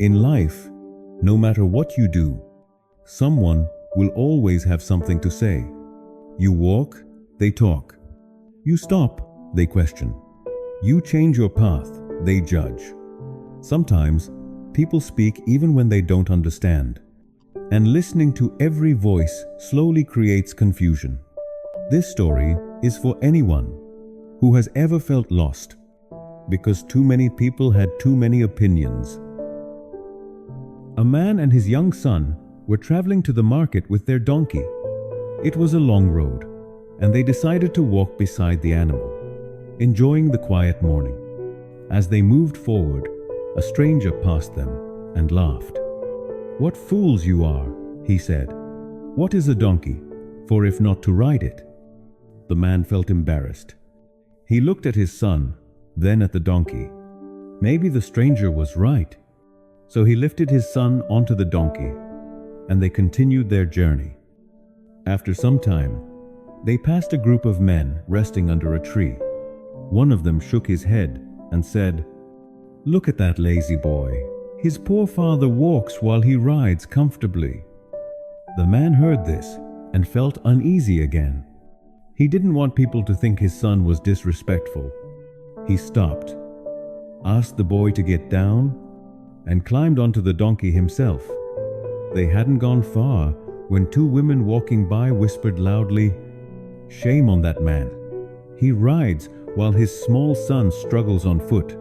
In life, no matter what you do, someone will always have something to say. You walk, they talk. You stop, they question. You change your path, they judge. Sometimes, people speak even when they don't understand. And listening to every voice slowly creates confusion. This story is for anyone who has ever felt lost because too many people had too many opinions. A man and his young son were traveling to the market with their donkey. It was a long road, and they decided to walk beside the animal, enjoying the quiet morning. As they moved forward, a stranger passed them and laughed. "What fools you are," he said. "What is a donkey, for if not to ride it?" The man felt embarrassed. He looked at his son, then at the donkey. Maybe the stranger was right. So he lifted his son onto the donkey, and they continued their journey. After some time, they passed a group of men resting under a tree. One of them shook his head and said, "Look at that lazy boy. His poor father walks while he rides comfortably." The man heard this and felt uneasy again. He didn't want people to think his son was disrespectful. He stopped, asked the boy to get down, and climbed onto the donkey himself. They hadn't gone far when two women walking by whispered loudly, "Shame on that man. He rides while his small son struggles on foot."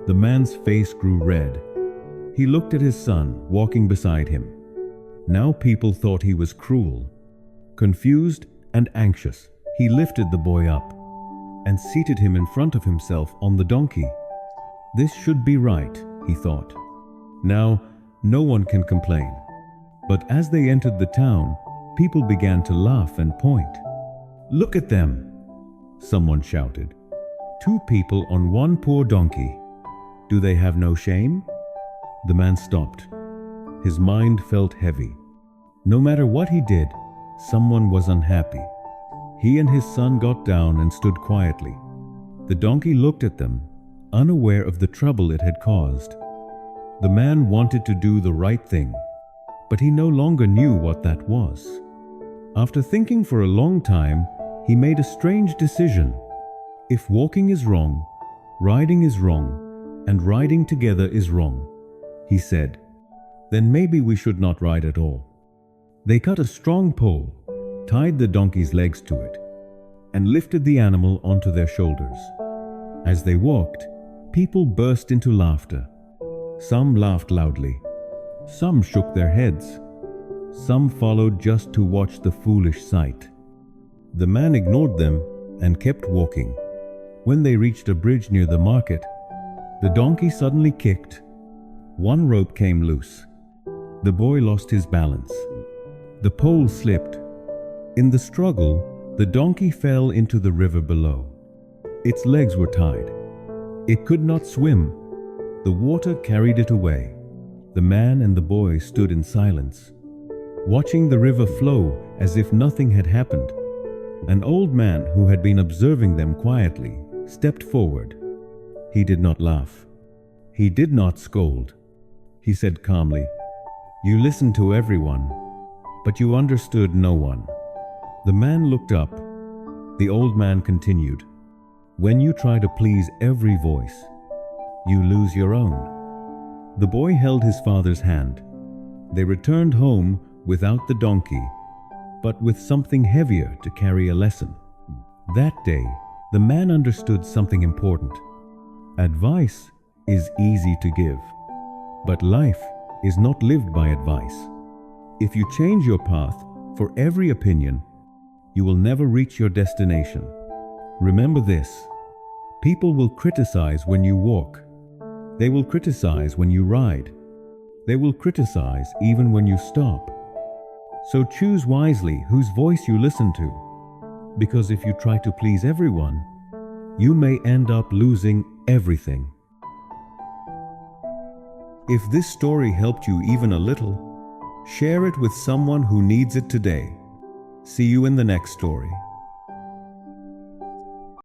The man's face grew red. He looked at his son walking beside him. Now people thought he was cruel. Confused and anxious, he lifted the boy up and seated him in front of himself on the donkey. This should be right, he thought. Now, no one can complain. But as they entered the town, people began to laugh and point. "Look at them," someone shouted. "Two people on one poor donkey. Do they have no shame?" The man stopped. His mind felt heavy. No matter what he did, someone was unhappy. He and his son got down and stood quietly. The donkey looked at them, unaware of the trouble it had caused. The man wanted to do the right thing, but he no longer knew what that was. After thinking for a long time, he made a strange decision. If walking is wrong, riding is wrong, and riding together is wrong, he said, then maybe we should not ride at all. They cut a strong pole, tied the donkey's legs to it, and lifted the animal onto their shoulders. As they walked, people burst into laughter. Some laughed loudly. Some shook their heads. Some followed just to watch the foolish sight. The man ignored them and kept walking. When they reached a bridge near the market, the donkey suddenly kicked. One rope came loose. The boy lost his balance. The pole slipped. In the struggle, the donkey fell into the river below. Its legs were tied. It could not swim. The water carried it away. The man and the boy stood in silence, watching the river flow as if nothing had happened. An old man who had been observing them quietly stepped forward. He did not laugh. He did not scold. He said calmly, "You listened to everyone, but you understood no one." The man looked up. The old man continued, "When you try to please every voice, you lose your own." The boy held his father's hand. They returned home without the donkey, but with something heavier to carry a lesson. That day, the man understood something important. Advice is easy to give, but life is not lived by advice. If you change your path for every opinion, you will never reach your destination. Remember this: people will criticize when you walk. They will criticize when you ride. They will criticize even when you stop. So choose wisely whose voice you listen to, because if you try to please everyone, you may end up losing everything. If this story helped you even a little, share it with someone who needs it today. See you in the next story.